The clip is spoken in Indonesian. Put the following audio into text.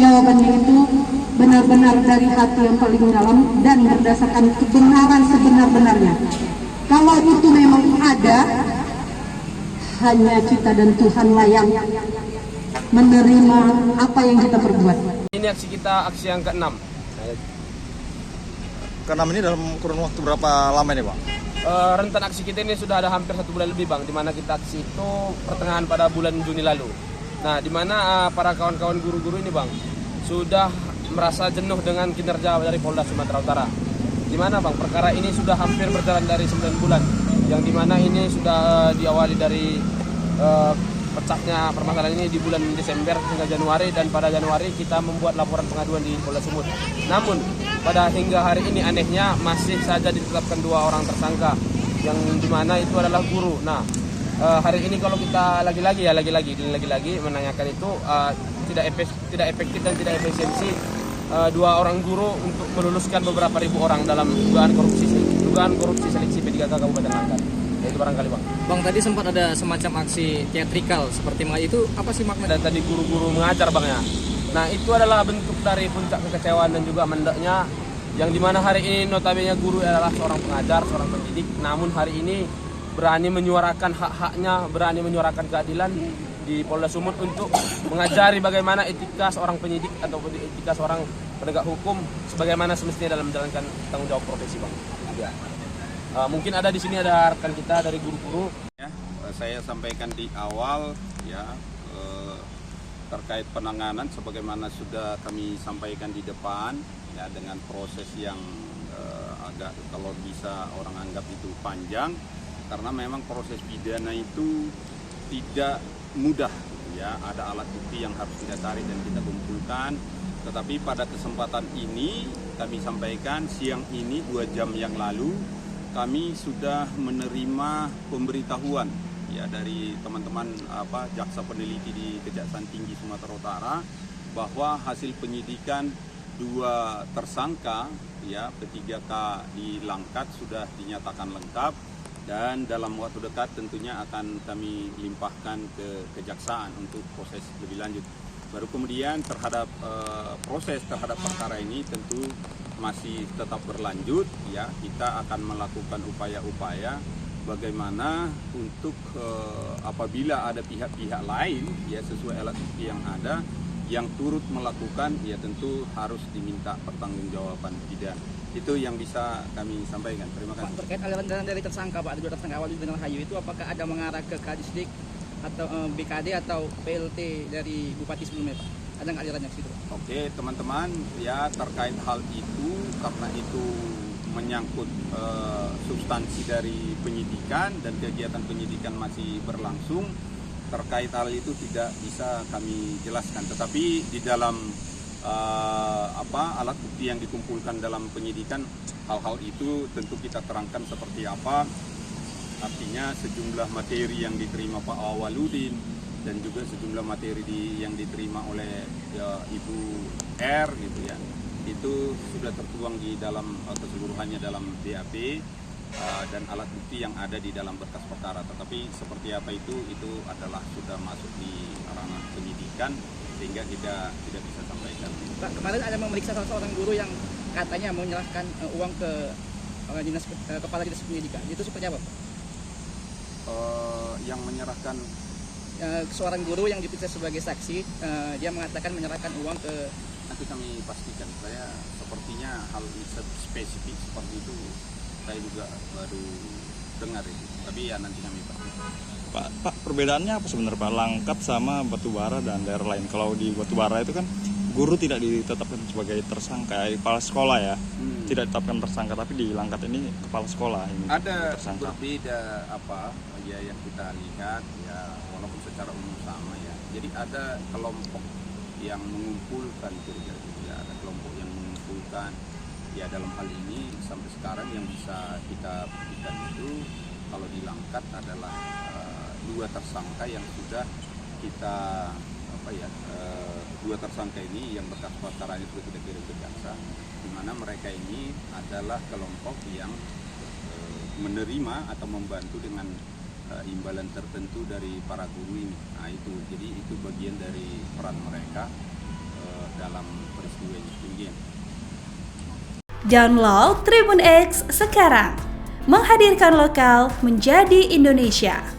jawabannya itu benar-benar dari hati yang paling dalam dan berdasarkan kebenaran sebenar-benarnya. Kalau itu memang ada, hanya kita dan Tuhanlah yang menerima apa yang kita perbuat. Ini aksi kita, aksi yang ke-6. Ke-6 ini dalam kurun waktu berapa lama ini, Pak? Rentan aksi kita ini sudah ada hampir 1 bulan lebih, Bang, di mana kita aksi itu pertengahan pada bulan Juni lalu. Nah, di mana para kawan-kawan guru-guru ini, Bang, sudah merasa jenuh dengan kinerja dari Polda Sumatera Utara. Di mana, Bang, perkara ini sudah hampir berjalan dari 9 bulan, yang di mana ini sudah diawali dari pecahnya permasalahan ini di bulan Desember hingga Januari, dan pada Januari kita membuat laporan pengaduan di Polda Sumut. Namun pada hingga hari ini anehnya masih saja ditetapkan 2 orang tersangka, yang dimana itu adalah guru. Nah, hari ini kalau kita lagi-lagi menanyakan itu tidak efektif dan tidak efisiensi 2 orang guru untuk meluluskan beberapa ribu orang dalam dugaan korupsi seleksi P3K Kabupaten Langkat. Itu barangkali, Bang. Bang, tadi sempat ada semacam aksi teatrikal seperti itu apa sih maknanya? Dan tadi guru-guru mengajar, Bang, ya. Nah, itu adalah bentuk dari puncak kekecewaan dan juga mendaknya, yang dimana hari ini notabene guru adalah seorang pengajar, seorang pendidik, namun hari ini berani menyuarakan hak-haknya, berani menyuarakan keadilan di Polda Sumut untuk mengajari bagaimana etika seorang penyidik atau etika seorang penegak hukum sebagaimana semestinya dalam menjalankan tanggung jawab profesi, Bang. Ya. Mungkin ada di sini ada rekan kita dari guru-guru. Ya, saya sampaikan di awal ya terkait penanganan sebagaimana sudah kami sampaikan di depan ya, dengan proses yang agak kalau bisa orang anggap itu panjang, karena memang proses pidana itu tidak mudah ya, ada alat bukti yang harus kita cari dan kita kumpulkan. Tetapi pada kesempatan ini kami sampaikan siang ini 2 jam yang lalu kami sudah menerima pemberitahuan ya dari teman-teman jaksa peneliti di Kejaksaan Tinggi Sumatera Utara bahwa hasil penyidikan 2 tersangka ya P3K di Langkat sudah dinyatakan lengkap, dan dalam waktu dekat tentunya akan kami limpahkan ke kejaksaan untuk proses lebih lanjut. Baru kemudian terhadap proses terhadap perkara ini tentu masih tetap berlanjut ya, kita akan melakukan upaya-upaya bagaimana untuk apabila ada pihak-pihak lain ya sesuai alat bukti yang ada yang turut melakukan, ya tentu harus diminta pertanggungjawaban pidana. Itu yang bisa kami sampaikan. Terima kasih. Pak, terkait aliran dana dari tersangka, Pak, ada 2 tersangka awal dengan Hayu itu, apakah ada mengarah ke Kadisdik atau BKD atau PLT dari Bupati sebelumnya, Pak? Ada nggak alirannya ke situ? Oke, teman-teman, ya terkait hal itu, karena itu menyangkut substansi dari penyidikan dan kegiatan penyidikan masih berlangsung, terkait hal itu tidak bisa kami jelaskan. Tetapi di dalam alat bukti yang dikumpulkan dalam penyidikan, hal-hal itu tentu kita terangkan seperti apa. Artinya sejumlah materi yang diterima Pak Awaludin dan juga sejumlah materi yang diterima oleh Ibu R gitu ya, itu sudah tertuang di dalam keseluruhannya dalam BAP dan alat bukti yang ada di dalam berkas perkara. Tetapi seperti apa itu adalah sudah masuk di ranah penyidikan sehingga kita tidak bisa sampaikan. Pak, kemarin ada memeriksa salah seorang guru yang katanya menyerahkan uang ke kepala dinas pendidikan. Itu seperti apa, Pak? Yang menyerahkan seorang guru yang diperiksa sebagai saksi, dia mengatakan menyerahkan uang ke, nanti kami pastikan. Saya sepertinya hal spesifik seperti itu saya juga baru dengar itu, tapi ya nanti kami pastikan. Pak, perbedaannya apa sebenarnya, Pak, Langkat sama Batubara dan daerah lain? Kalau di Batubara itu kan guru tidak ditetapkan sebagai tersangka, kepala sekolah ya, tidak ditetapkan tersangka, tapi di Langkat ini kepala sekolah ini ada tersangka. Berbeda ya yang kita lihat ya, walaupun secara umum sama ya. Jadi ada kelompok yang mengumpulkan ya, ada kelompok yang mengumpulkan ya. Dalam hal ini sampai sekarang yang bisa kita buktikan itu kalau di Langkat adalah 2 tersangka yang sudah kita 2 tersangka ini yang berkas perkara itu sudah kita kirim ke jaksa, di mana mereka ini adalah kelompok yang menerima atau membantu dengan imbalan tertentu dari para guru ini. Nah itu, jadi itu bagian dari peran mereka dalam Demikian. Download Tribun X sekarang, menghadirkan lokal menjadi Indonesia.